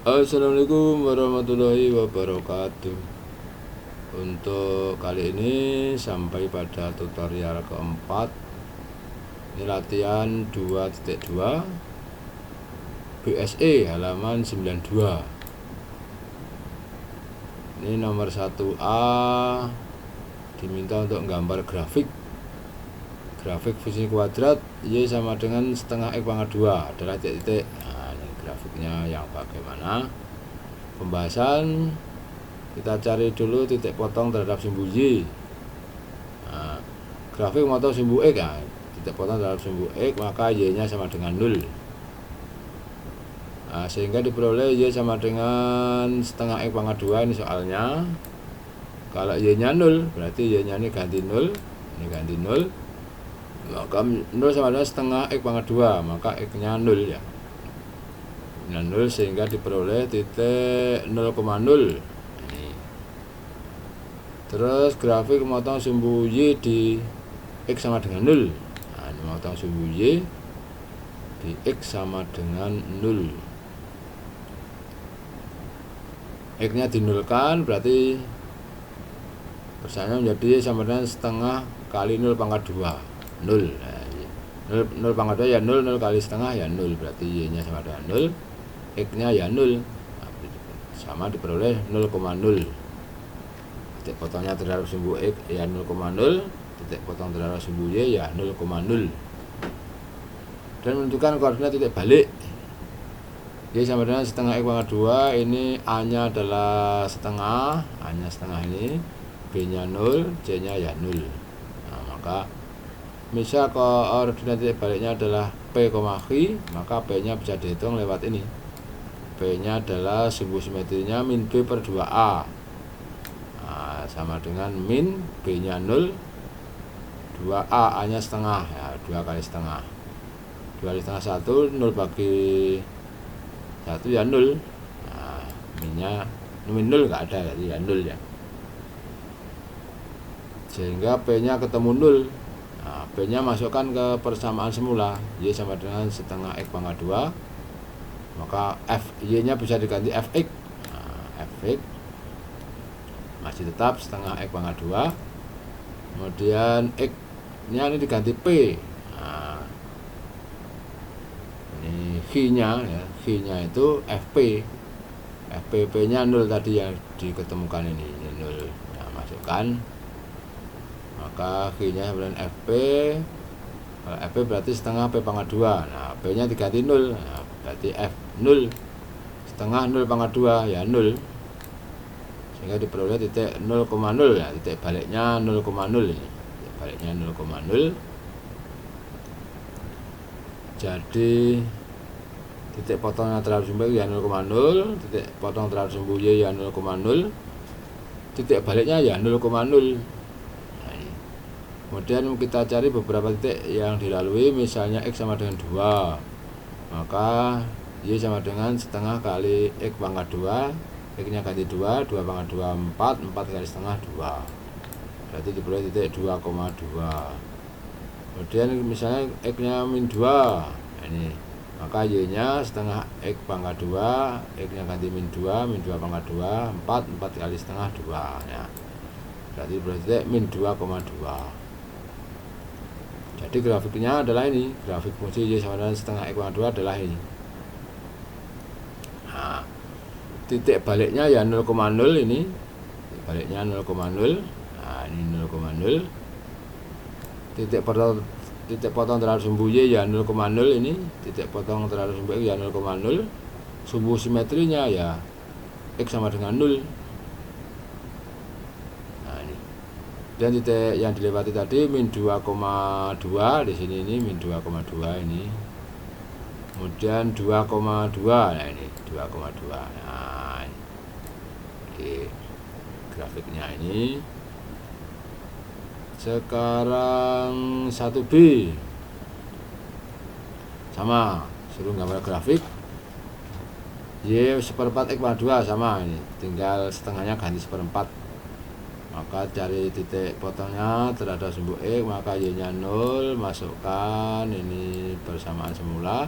Assalamualaikum warahmatullahi wabarakatuh. Untuk kali ini sampai pada tutorial keempat. Ini latihan 2.2 BSE halaman 92. Ini nomor 1A diminta untuk gambar grafik fungsi kuadrat Y sama dengan setengah X pangkat 2 adalah titik-titik. Nah, ini grafiknya yang bagaimana. Pembahasan, kita cari dulu titik potong terhadap sumbu Y. Nah, grafik memotong sumbu X ya. Titik potong terhadap sumbu X, maka Y nya sama dengan 0. Nah, sehingga diperoleh Y sama dengan setengah X pangkat 2 ini soalnya. Kalau Y nya 0 berarti Y nya ini ganti 0, ini ganti 0, maka 0 sama dengan setengah X pangkat 2, maka X nya 0 ya. 0 sehingga diperoleh titik 0,0. Ini. Terus grafik memotong sumbu Y di X sama dengan 0. Nah, ini memotong sumbu Y di X sama dengan 0. X nya dinolkan berarti persamaan menjadi sama dengan setengah kali 0 pangkat 2. 0. Nah, 0 pangkat 2 ya 0, 0 kali setengah ya 0, berarti Y nya sama dengan 0, X nya ya 0. Nah, sama diperoleh 0,0. Titik potongnya terhadap sumbu X ya 0,0, titik potong terhadap sumbu Y ya 0,0. Dan menentukan koordinat titik balik. Y sama dengan setengah X pangkat 2, ini A nya adalah setengah, A nya setengah ini, B nya 0, C nya ya 0. Nah, maka misal koordinat titik baliknya adalah P, Q, maka P nya bisa dihitung lewat ini. P nya adalah sumbu simetrinya min B per 2A. Nah, sama dengan min B nya 0, 2A, A nya setengah ya, 2 kali setengah, 2 kali setengah 1, 0 bagi 1 ya 0. Nah, min 0 nggak ada, jadi ya 0 ya. Sehingga P nya ketemu 0. Nah, B nya masukkan ke persamaan semula, Y sama dengan setengah X pangkat 2, maka Y nya bisa diganti Fx. Nah, Fx masih tetap setengah X pangkat 2, kemudian X nya ini diganti P. Nah, ini X nya ya, X nya itu Fp. Fp nya 0 tadi yang diketemukan ini 0. Nah, masukkan, maka X nya sama dengan Fp. Kalau Fp berarti setengah P pangkat 2. Nah, P nya diganti 0. Nah, berarti F 0 setengah 0 pangkat 2 ya 0. Sehingga diperoleh titik 0,0 ya, titik baliknya 0,0 ini. Titik baliknya 0,0. Jadi titik potongnya terhadap sumbu Y ya 0,0, titik potong terhadap sumbu Y ya 0,0, titik baliknya ya 0,0. Nah, ini. Kemudian kita cari beberapa titik yang dilalui, misalnya X sama dengan 2, maka Y sama dengan setengah kali X pangkat 2, X nya ganti 2, 2 pangkat 2 4, 4 kali setengah 2, berarti diperoleh titik 2,2. Kemudian misalnya X nya min 2, ini, maka Y nya setengah X pangkat 2, X nya ganti min 2, min 2 pangkat 2 4, 4 kali setengah 2 ya, berarti berarti min 2,2. Jadi grafiknya adalah ini, grafik fungsi Y sama dengan setengah X pangkat 2 adalah ini. Nah, titik baliknya ya 0,0 ini, titik baliknya 0,0. Nah, ini 0,0. Titik potong terhadap sumbu Y ya 0,0 ini, titik potong terhadap sumbu X ya 0,0. Sumbu simetrinya ya X sama dengan 0. Nah, ini. Dan titik yang dilewati tadi min 2,2 di sini, ini min 2,2 ini. Kemudian 2,2. Nah, ini 2,2. Nah, ini grafiknya ini. Sekarang 1B sama, suruh gambar grafik Y seperempat X pangkat 2 sama, ini tinggal setengahnya ganti seperempat. Maka cari titik potongnya terhadap sumbu X, maka Y nya 0, masukkan ini persamaan semula,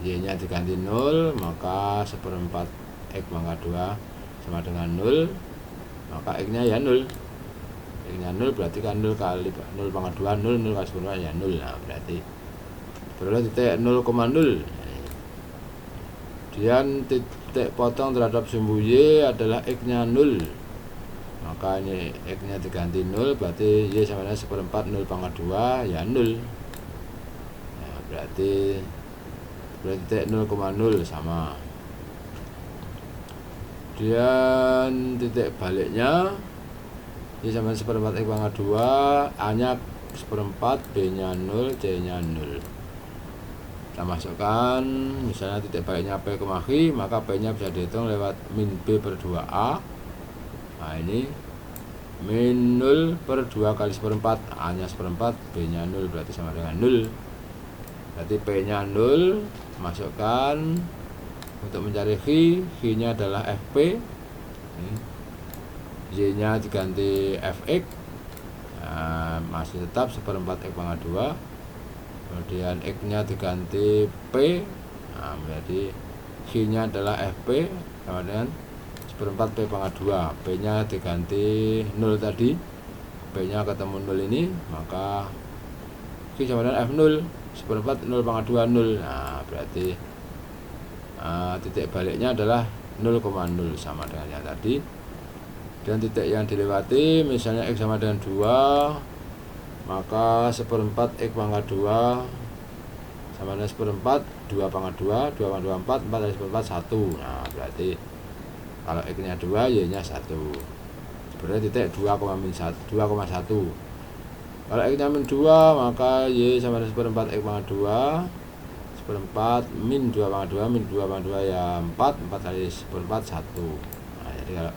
Y-nya diganti 0, maka 1/4 X pangkat 2 sama dengan 0, maka X-nya ya 0. X-nya 0 berarti kan 0 kali 0 pangkat 2, 0, 0 kali 10 ya 0. Nah, berarti beroleh titik 0,0. Kemudian titik potong terhadap sumbu Y adalah X-nya 0. Maka ini X-nya diganti 0, berarti Y sama dengan 1/4 0 pangkat 2 ya 0. Nah, berarti titik 0,0 sama. Kemudian titik baliknya Y sama dengan 1/4 X pangkat 2, A nya 1/4, B nya 0, C nya 0. Kita masukkan misalnya titik baliknya P, H, maka P nya bisa dihitung lewat min B per 2A. Nah, ini min 0 per 2 kali 1/4, A nya 1/4, B nya 0, berarti sama dengan 0. Berarti P nya 0, masukkan. Untuk mencari H nya adalah FP, Y nya diganti Fx. Nah, masih tetap 1/4 X pangkat 2. Kemudian X nya diganti P. Nah, berarti H nya adalah Fp sama dengan 1/4 P pangkat 2. P nya diganti 0 tadi, P nya ketemu 0 ini, maka H sama dengan F0, 1/4 0 pangkat 2 0. Nah, berarti titik baliknya adalah 0,0 sama dengan yang tadi. Dan titik yang dilewati misalnya X sama dengan 2, maka 1/4 X pangkat 2 sama dengan 1/4 2 pangkat 2, 2 pangkat 2 4, 4 kali 1/4 1. Nah, berarti kalau X nya 2, Y nya 1, berarti titik 2,1. Kalau X nya min 2, maka Y sama dengan 1/4 X pangkat 2 1/4 min 2 pangkat 2, min 2 pangkat 2 ya 4, 4 kali 1/4 1. Nah, jadi kalau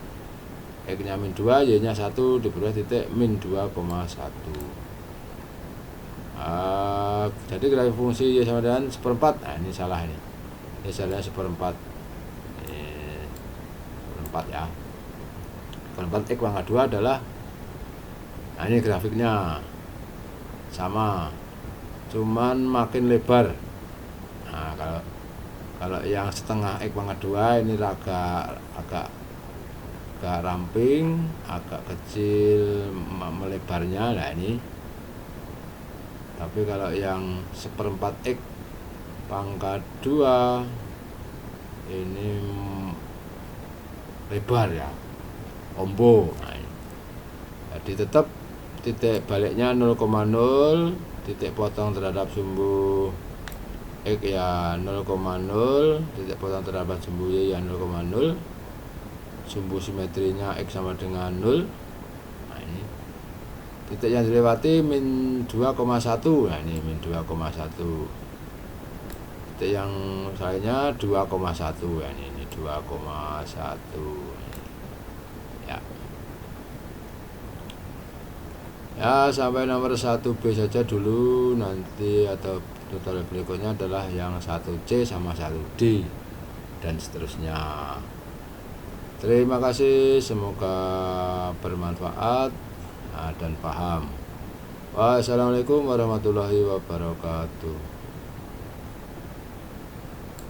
X nya min 2, Y nya 1, diperoleh titik min 2,1. Jadi grafik fungsi Y sama dengan 1/4. Nah, ini salah ini. Ini salah 1/4. 1/4 ya. 1/4 X pangkat 2 adalah, nah ini grafiknya sama, cuman makin lebar. Nah, kalau yang setengah X pangkat 2 ini agak ramping, agak kecil melebarnya. Nah, ini. Tapi kalau yang 1/4 X pangkat 2 ini lebar ya, ombo. Nah, jadi tetap titik baliknya 0,0, titik potong terhadap sumbu X ya 0,0, titik potong terhadap sumbu Y ya 0,0, sumbu simetrinya X sama dengan 0. Nah, ini titik yang dilewati min 2,1. Nah, ini min 2,1. Titik yang lainnya 2,1. Ya, ini 2,1 ya. Ya, sampai nomor 1B saja dulu, nanti atau tutorial berikutnya adalah yang 1C sama 1D dan seterusnya. Terima kasih, semoga bermanfaat dan paham. Wassalamualaikum warahmatullahi wabarakatuh.